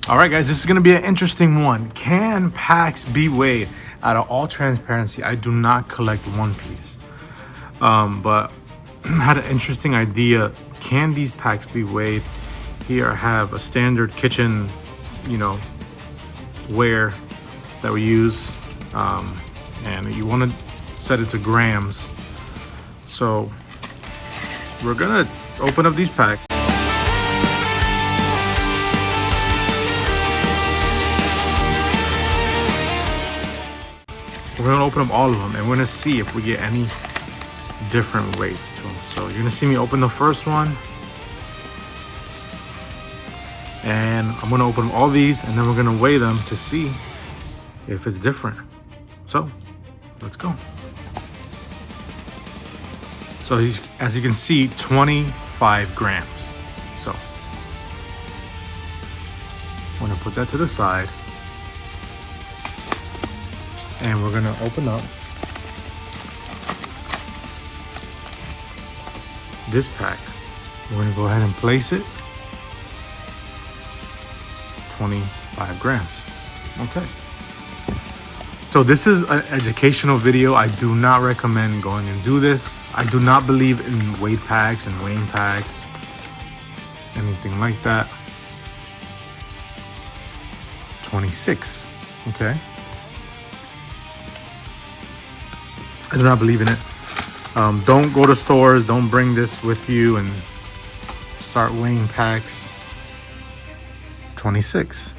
All right, guys, this is going to be an interesting one. Can packs be weighed? Out of all transparency, I do not collect One Piece. But I had an interesting idea. Can these packs be weighed? Here I have a standard kitchen, ware that we use. And you want to set it to grams. So we're going to open up these packs. We're gonna open up all of them and we're gonna see if we get any different weights to them. So you're gonna see me open the first one. And I'm gonna open all these and then we're gonna weigh them to see if it's different. So let's go. So as you can see, 25 grams. So I'm gonna put that to the side. And we're gonna open up this pack. We're gonna go ahead and place it. 25 grams. Okay. So this is an educational video. I do not recommend going and do this. I do not believe in weight packs and weighing packs, anything like that. 26. Okay. I do not believe in it. Don't go to stores. Don't bring this with you and start weighing packs. 26.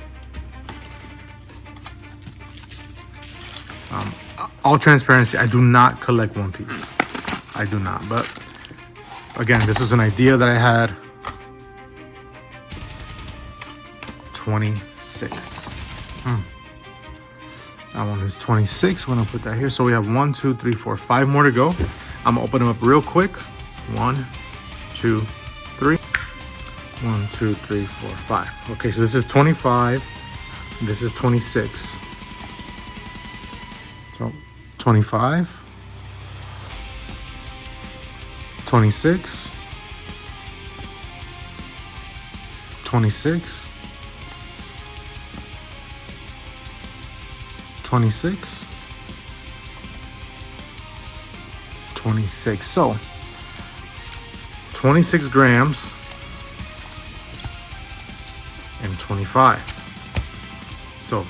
All transparency, I do not collect One Piece. I do not. But again, this was an idea that I had. 26. That one is 26. We're gonna put that here. So we have 1, 2, 3, 4, 5 more to go. I'm gonna open them up real quick. 1, 2, 3. 1, 2, 3, 4, 5. Okay, so this is 25. This is 26. So 25. 26. 26. 26. 26. So 26 grams and 25. So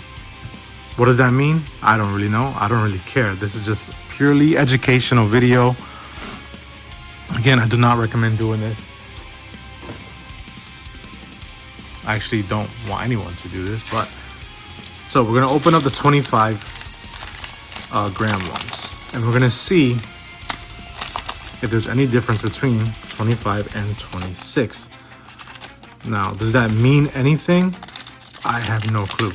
what does that mean? I don't really know. I don't really care. This is just purely educational video. Again, I do not recommend doing this. I actually don't want anyone to do this, but so we're gonna open up the 25 gram ones, and we're gonna see if there's any difference between 25 and 26. Now, does that mean anything? I have no clue.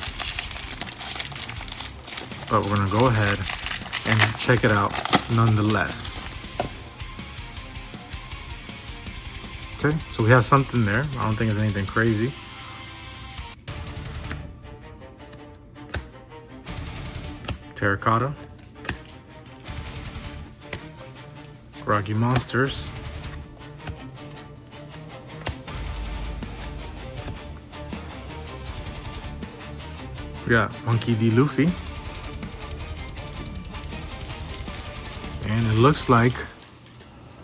But we're gonna go ahead and check it out nonetheless. Okay, so we have something there. I don't think it's anything crazy. Terracotta, Groggy Monsters, we got Monkey D. Luffy, and it looks like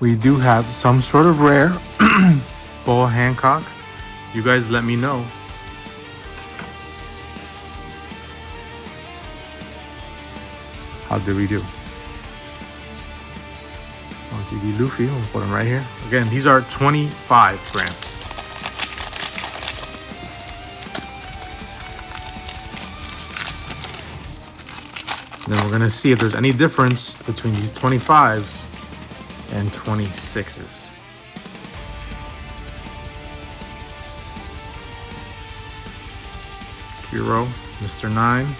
we do have some sort of rare Boa Hancock. You guys let me know. How did we do? Monkey D. Luffy, we'll put him right here. Again, these are 25 grams. Then we're gonna see if there's any difference between these 25s and 26s. Kuro, Mr. 9.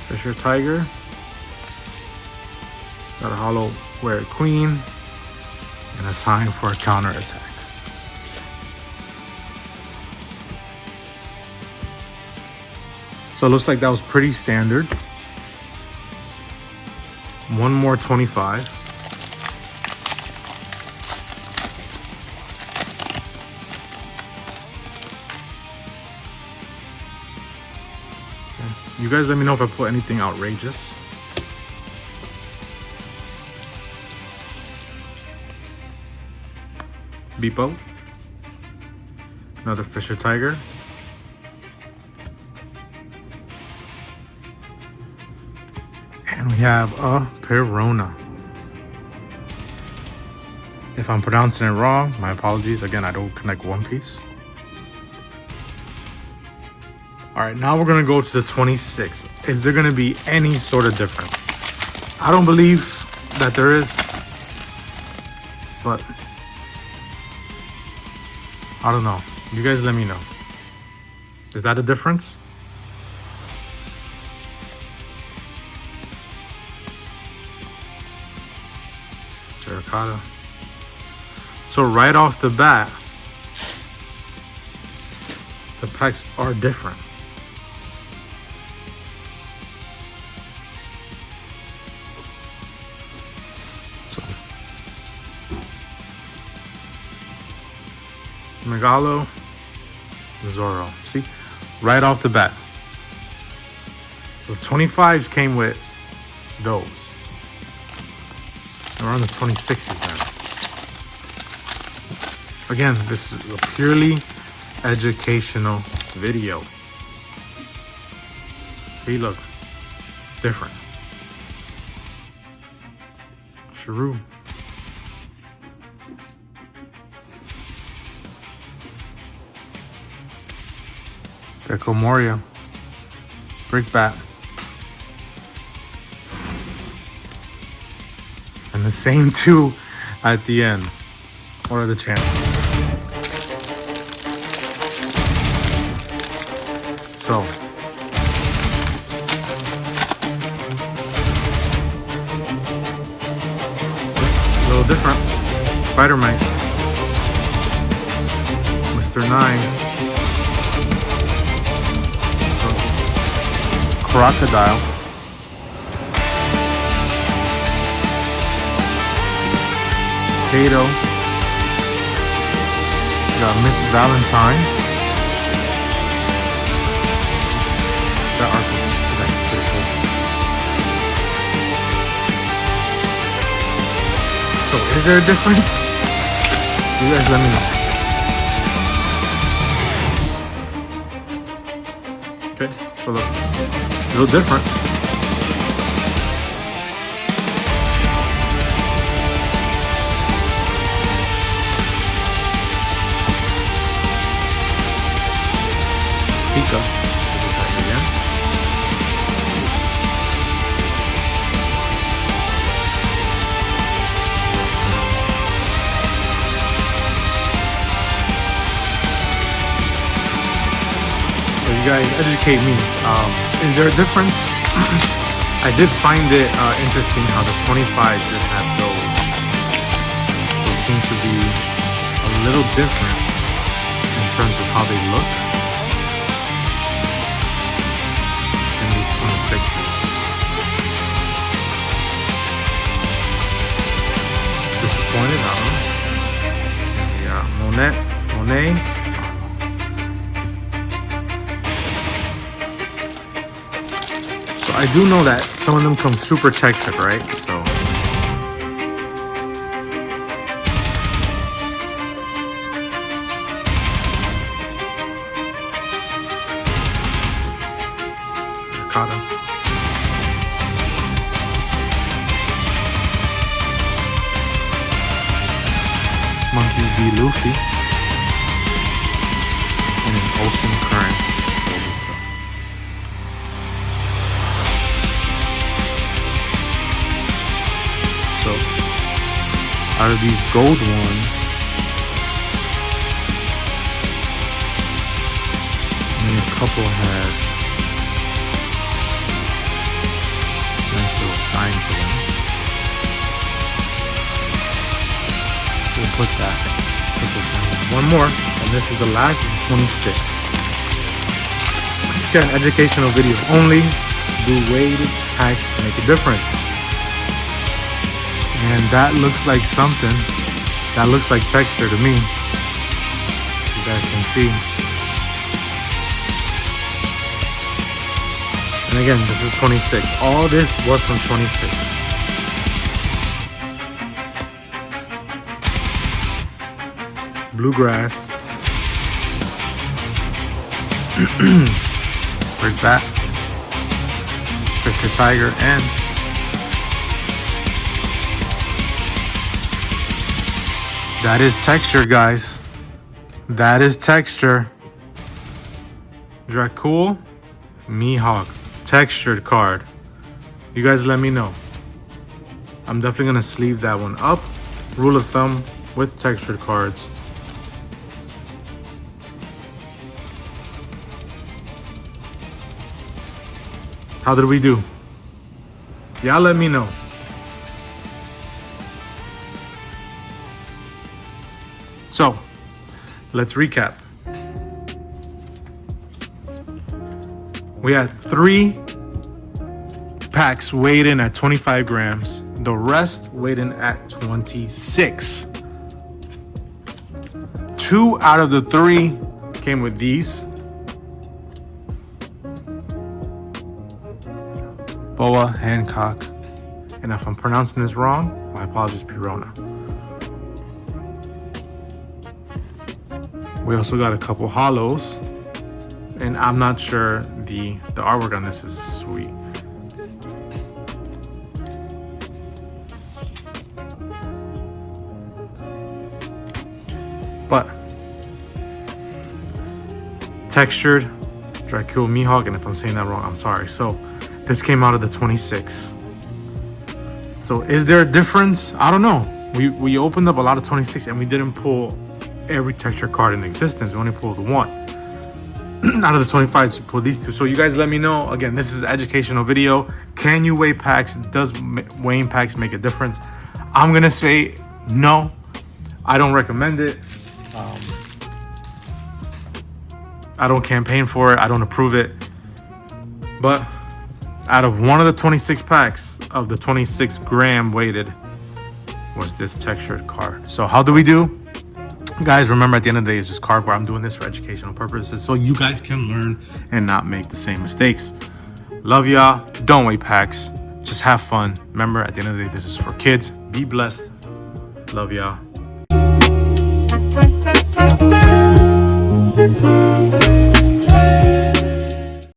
Fisher Tiger. Got a hollow Were Queen. And a time for a counter attack. So it looks like that was pretty standard. One more 25. You guys let me know if I put anything outrageous. Beepo. Another Fisher Tiger. And we have a Perona. If I'm pronouncing it wrong, my apologies. Again, I don't connect One Piece. All right, now we're gonna go to the 26. Is there gonna be any sort of difference? I don't believe that there is, but I don't know. You guys let me know. Is that a difference? Terracotta. So right off the bat, the packs are different. So Megalo, Zoro. See, right off the bat. So 25s came with those. We're on the 26s now. Again, this is a purely educational video. See, look, different. Shrew. Gecko Moria. Brickbat. And the same two at the end. What are the chances? So, a little different. Spider-Man. Mr. 9. Crocodile. Kato. We got Miss Valentine. That arc is actually pretty cool. So, is there a difference? You guys let me know. Okay, so look, a little different. Pika. Again. So you guys educate me. Is there a difference? I did find it interesting how the 25 did have those. They seem to be a little different in terms of how they look. Disappointed, I don't know. Yeah, Monet. So I do know that some of them come super textured, right? So Terracotta. Monkey D. Luffy, and an Ocean Current. So, out of these gold ones, only a couple had nice little shine to them. We'll put that. One more, and this is the last of 26. Again, educational video only. Do weighted packs make a difference? And that looks like something. That looks like texture to me. You guys can see. And again, this is 26. All this was from 26. Bluegrass. Break Bat. Fisher Tiger and that is texture, guys. That is texture. Dracul Mihawk. Textured card. You guys let me know. I'm definitely gonna sleeve that one up. Rule of thumb with textured cards. How did we do? Y'all let me know. So, let's recap. We had 3 packs weighed in at 25 grams. The rest weighed in at 26. 2 out of the 3 came with these. Boa Hancock. And if I'm pronouncing this wrong, my apologies, Pirona. We also got a couple hollows. And I'm not sure the artwork on this is sweet. But textured Dracul Mihawk, and if I'm saying that wrong, I'm sorry. So this came out of the 26. So is there a difference? I don't know. We opened up a lot of 26 and we didn't pull every texture card in existence. We only pulled 1. Out of the 25, we pulled these 2. So you guys let me know. Again, this is an educational video. Can you weigh packs? Does weighing packs make a difference? I'm gonna say no. I don't recommend it. I don't campaign for it. I don't approve it. But out of one of the 26 packs of the 26 gram weighted was this textured card. So how do we do? Guys, remember at the end of the day, it's just cardboard. I'm doing this for educational purposes so you guys can learn and not make the same mistakes. Love y'all. Don't weigh packs. Just have fun. Remember, at the end of the day, this is for kids. Be blessed. Love y'all.